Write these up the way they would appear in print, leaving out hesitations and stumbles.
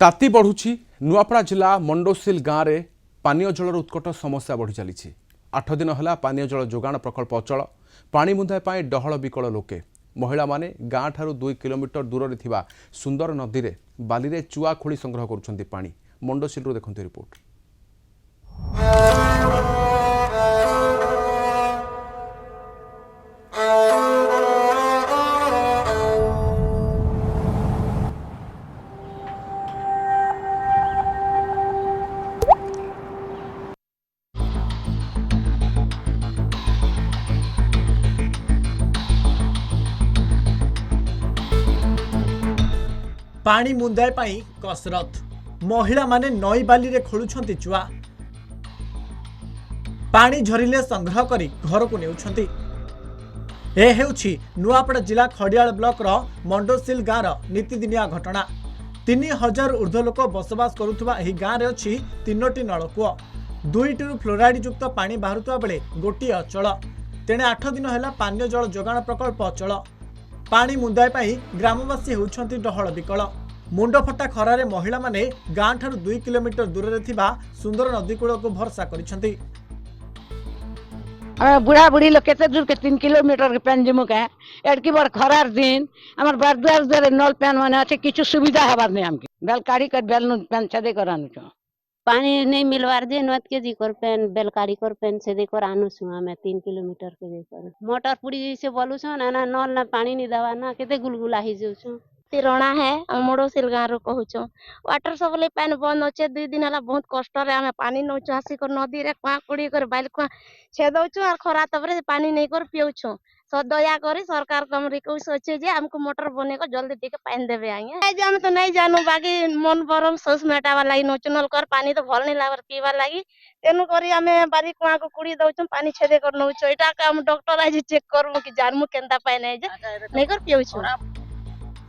ताती बढ़ुछि नुआपड़ा जिला मंडोसिल गाँव में पानीय जलर उत्कट समस्या बढ़ी चली 8 दिन है पानीय जल जोगाण प्रकल्प अचल पानी मुंदाई डहल विकल लोके महिला माने गाँ ठारू 2 किलोमीटर दूर में थिबा सुंदर नदी में बाली रे चुआ खोली संग्रह करुछंती पानी मंडोसिल देखते रिपोर्ट। पानी मुंदाई पाई कसरत महिला माने नई बाली रे खोलुछंती चुआ पानी झरिले संग्रह करी घर को नेउछंती। ए हेउछि नुआपड़ा जिला खडियाल ब्लॉक रो मंडोसिल गाँव रो नीतिदिनिया घटना। 3000 ऊर्ध्व लोक बसवास करुथुबा एही गाँव रे अछि 3टी नलकूଅ 2टी फ्लोराइड युक्त पानी बाहरुतबा बेले गोटी अचल तेणे 8 दिन हैला पानीय जल जोगाण प्रकल्प अचल पानी मुंदाई पाई ग्रामवासी होउछंती डहल विकल मुंडफटा खरारे महिला माने गाँ ठारू 2 किलोमीटर दूर रे थिबा सुंदर नदी कूल को भरसा करिछंती। बुढ़ा बुढ़ी लोग केते दूर के 3 किलोमीटर के पेन जिमु के एडकी बड़ खरार दिन हमर बारदुआर दरे नल पेन माने अछि किछु सुविधा हबार नै हमके बेलकारी कर बेलनु पेन छदे करानु छ पानी नहीं मिलवार जे नत के जी कर पेन बेलकारी कर पेन से देकर आनु छु हमें 3 किलोमीटर के देकर मोटर पुड़ी से बोलु छ ना ना नल ना पानी नहीं दवा ना केते गुलगुला ही जाउ छु तिरणा है मोड़ोसिल गाँव रो कहू छ वाटर सप्लाई पानी बंद होचे 2 दिन हला बहुत कष्ट रे हमें पानी नौ आसी कर नदी रे कुआ कुड़ी कर बाइल कुआ छेदौ छु और खरा तबरे पानी नहीं कर पिउ छु सो दया करी सरकार को हम रिक्वेस्ट होचे जे हमको मोटर बने को जल्दी टिके पानी देबे आगे ए जे हम तो नहीं जानू बाकी मन बरम सोस मेटावा लागी नौ नल कर पानी तो भल नहीं लागर पीवा लागी तेनु करी हमें बारी कुआ को कुड़ी दउ छु पानी छेदे कर नौ छु एटा का हम डॉक्टर आज चेक करमु कि जानमु केनता पाए नहीं जे नहीं कर पिउ छु।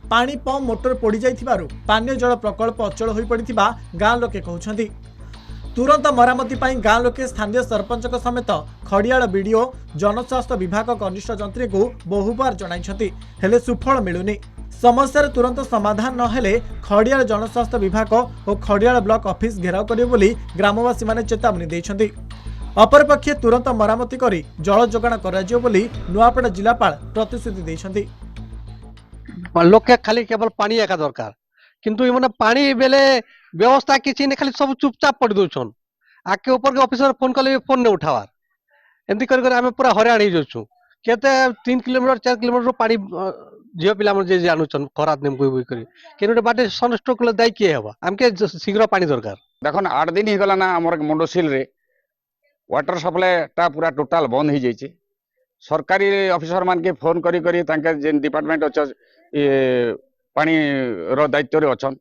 पानी पंप मोटर पोड़ी जाइथिबारु पानीय जल प्रकल्प अचल होई पड़िथिबा गाँ लोके कहउछंती। तुरंत मरामती पाई गाँ लोके स्थानीय सरपंच समेत खडियाल बीडीओ जनस्वास्थ्य विभाग कनिष्ठ जंत्री को बहुबार जणाइछंती हेले सुफल मिलुनी समस्यार तुरंत समाधान न हेले खडियाल जनस्वास्थ्य विभाग और खडियाल ब्लॉक ऑफिस घेराव करिवे बोली ग्रामवासी माने चेतावनी दैछंती। अपरपक्षे तुरंत मरामती करी जल जोगाण कराजियो बोली नुआपड़ा जिलापाल प्रतिश्रुति दैछंती। लोके खाली केवल पानी एका दरकार किंतु इमने पानी बेले व्यवस्था किछि ने खाली सब चुपचाप पड़ दोछन आके ऊपर के ऑफिसर फोन कले फोन ने उठावार एंती कर हमें पूरा हरियाण हो जाछु केते 3 किलोमीटर 4 किलोमीटर पानी जियो पिला मन जे जानुछन खरात नेम कोई करी केनोटे बाटे सनस्ट्रोक ले दाई के हेबा हमके शीघ्र पानी दरकार देखन 8 दिन ही गला ना हमर मंडोसिल रे वाटर सप्लाई टा पूरा टोटल बंद ही जाइछे सरकारी ऑफिसर मान के फोन करी करी तांके जे डिपार्टमेंट अछ पानी रो दायित्व रे अछन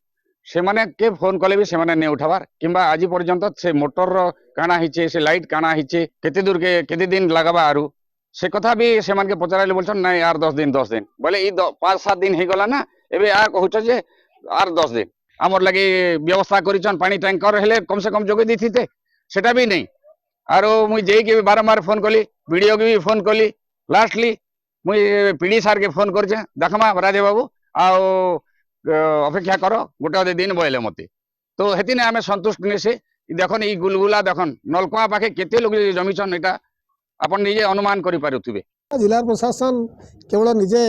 से माने के फोन कले भी से माने ने उठावार किंबा आज पर्यंत से मोटर रो काना हिचे से लाइट काना हिचे केते दूर के केते दिन लगाबा आरु से कथा भी से मान के पचराले बोलछन नै यार 10 दिन बोले ई 5-7 दिन ही गला ना एबे आ कहउछ जे आर 10 दिन हमर लगे व्यवस्था करिछन पानी टैंकर हेले कम से कम जोगे दिथिते सेटा भी नहीं आरो मुई जेई के बारंबार फोन कली वीडियो के भी फोन कली लास्टली मुई पीडी सार के फोन करछे देखमा राजे बाबू आओ अपेक्षा करो गोटे दिन बोले मते तो हेती ने आमे संतुष्ट ने से देखन ई गुलगुला देखन नलकुआ पाखे केते लोग जमीछन एटा अपन निजे अनुमान करि पारुथिबे। जिला प्रशासन केवल निजे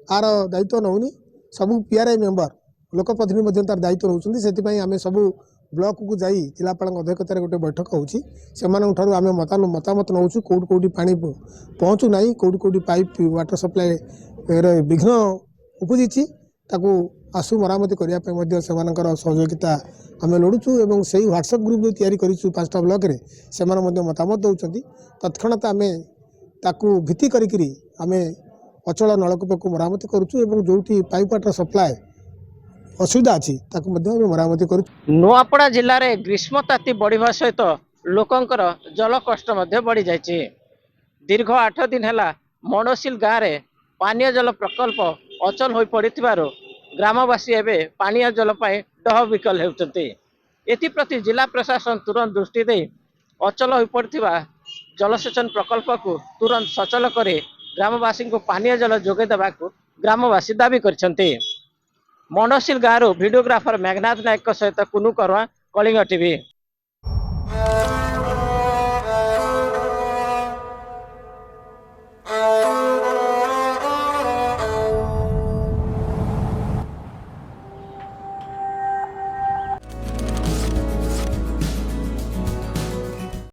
आर दायित्व नहुनी सबु पीआरआई मेंबर लोकप्रतिनिधि मध्ये तार दायित्व रहउछन्ती सेति पई आमे सबु ब्लॉक को जाई जिलापाल अध्यक्षतार गोटे बैठक होउछि सेमानन ठारू आमे मतामत नउछु कोउट कोउटी पानी पहुँचु नाही कोउट कोउटी पाइप वाटर सप्लाई रे विघ्न उपजिछि ताकू आसु मरामती करिया पे मध्ये सेमानकर सहयोगिता आमे लोडुछु एवं सेही व्हाट्सएप ग्रुप जो तयारी करिछु 5टा ब्लॉक रे सेमान मध्ये मतामत दउछन्ती तत्क्षणात आमे ताकू भित्ति करिकरी आमे अचल नलकूप को मरामती करूछु एवं जोठी पाइप वाटर सप्लाई असुविधा अच्छी मरामती कर। नुआपड़ा जिले में ग्रीष्म ताती बढ़िया सहित लोकंकर जल कष्ट बढ़ी जाइए। दीर्घ 8 दिन है मंडोसिल गाँव में पानीय जल प्रकल्प अचल हो पड़ ग्रामवासी एवं पानीय जल डह विकल होती एप्रति जिला प्रशासन तुरंत दृष्टि दे अचल हो पड़ा जलसेचन प्रकल्प को तुरंत सचल कर ग्रामवासी को पानीय जल जोगे देवा ग्रामवासी दाबी कर। मंडोसिल गाँव भिडियोग्राफर मेघनाथ नायक सहित कुनु करवा कलिंग टीवी।